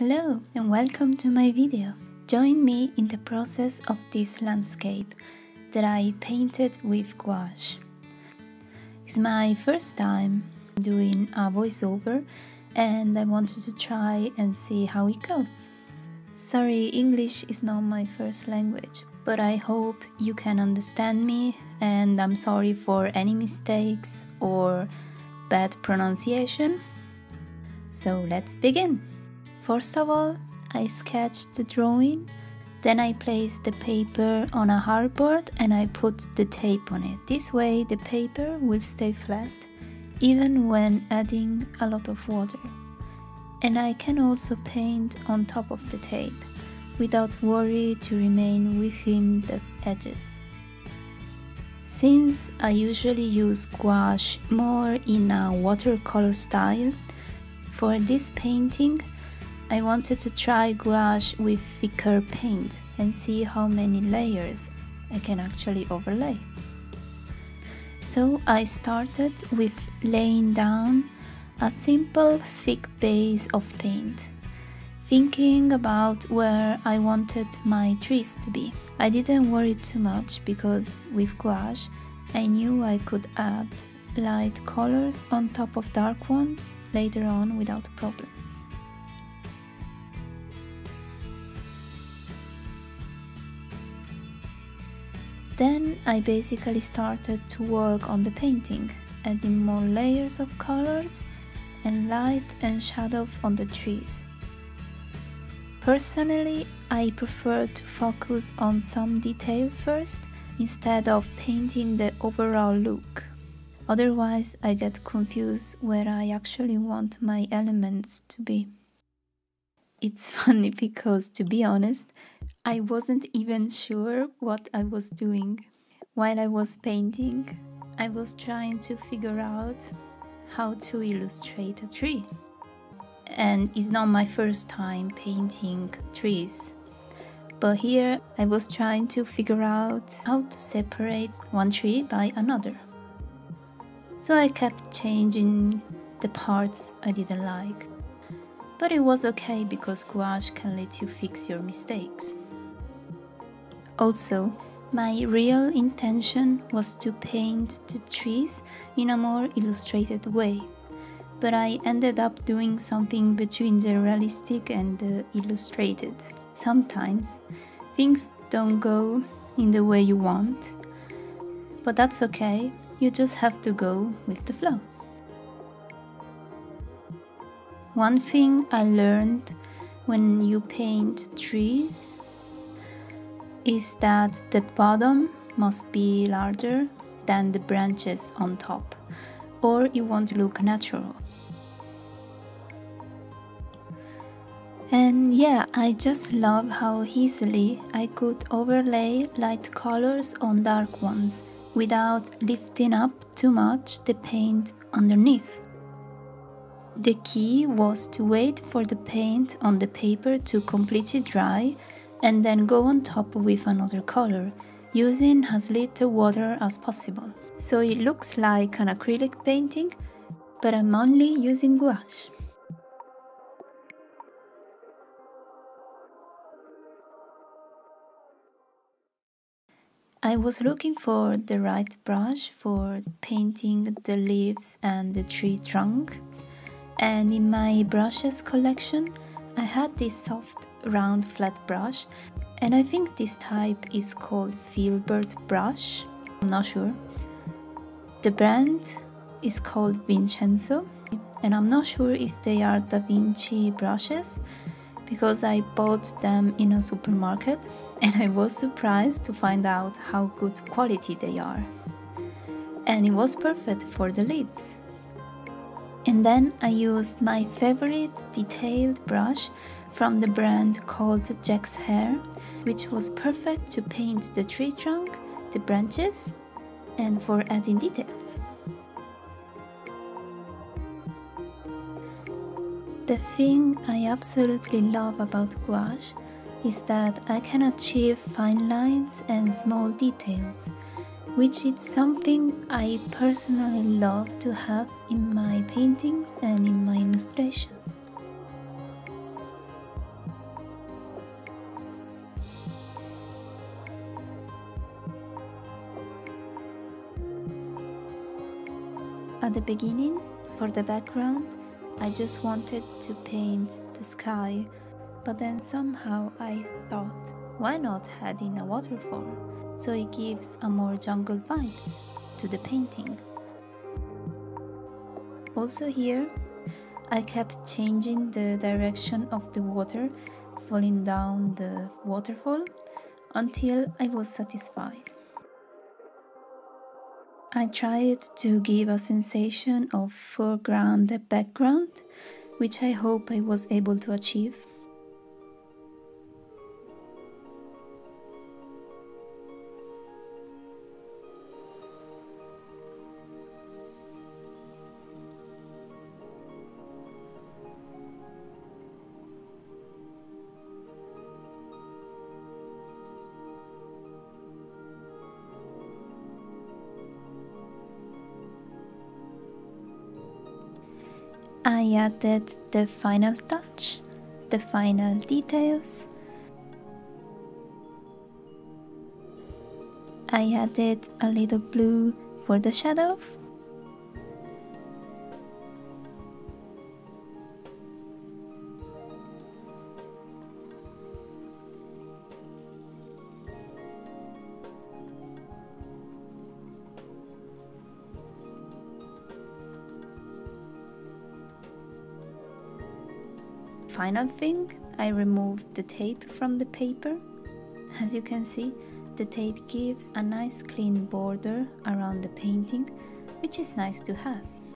Hello and welcome to my video. Join me in the process of this landscape that I painted with gouache. It's my first time doing a voiceover and I wanted to try and see how it goes. Sorry, English is not my first language, but I hope you can understand me, and I'm sorry for any mistakes or bad pronunciation. So let's begin. First of all, I sketched the drawing, then I placed the paper on a hardboard and I put the tape on it. This way the paper will stay flat, even when adding a lot of water. And I can also paint on top of the tape, without worry to remain within the edges. Since I usually use gouache more in a watercolor style, for this painting I wanted to try gouache with thicker paint and see how many layers I can actually overlay. So I started with laying down a simple thick base of paint, thinking about where I wanted my trees to be. I didn't worry too much because with gouache I knew I could add light colors on top of dark ones later on without problems. Then I basically started to work on the painting, adding more layers of colors and light and shadow on the trees. Personally, I prefer to focus on some detail first instead of painting the overall look. Otherwise, I get confused where I actually want my elements to be. It's funny because, to be honest, I wasn't even sure what I was doing. While I was painting, I was trying to figure out how to illustrate a tree. And it's not my first time painting trees. But here I was trying to figure out how to separate one tree by another. So I kept changing the parts I didn't like. But it was okay because gouache can let you fix your mistakes. Also, my real intention was to paint the trees in a more illustrated way, but I ended up doing something between the realistic and the illustrated. Sometimes things don't go in the way you want, but that's okay, you just have to go with the flow. One thing I learned when you paint trees is that the bottom must be larger than the branches on top, or it won't look natural. And yeah, I just love how easily I could overlay light colors on dark ones without lifting up too much the paint underneath. The key was to wait for the paint on the paper to completely dry and then go on top with another color, using as little water as possible. So it looks like an acrylic painting, but I'm only using gouache. I was looking for the right brush for painting the leaves and the tree trunk. And in my brushes collection, I had this soft, round, flat brush, and I think this type is called filbert brush. I'm not sure. The brand is called Vincenzo, and I'm not sure if they are Da Vinci brushes because I bought them in a supermarket, and I was surprised to find out how good quality they are. And it was perfect for the leaves. And then I used my favorite detailed brush from the brand called Jax-hair, which was perfect to paint the tree trunk, the branches, and for adding details. The thing I absolutely love about gouache is that I can achieve fine lines and small details, which is something I personally love to have in my paintings and in my illustrations. At the beginning, for the background, I just wanted to paint the sky, but then somehow I thought, why not add in a waterfall, so it gives a more jungle vibes to the painting. Also here, I kept changing the direction of the water falling down the waterfall until I was satisfied. I tried to give a sensation of foreground and background, which I hope I was able to achieve. I added the final touch, the final details. I added a little blue for the shadow. Final thing, I removed the tape from the paper. As you can see, the tape gives a nice clean border around the painting, which is nice to have.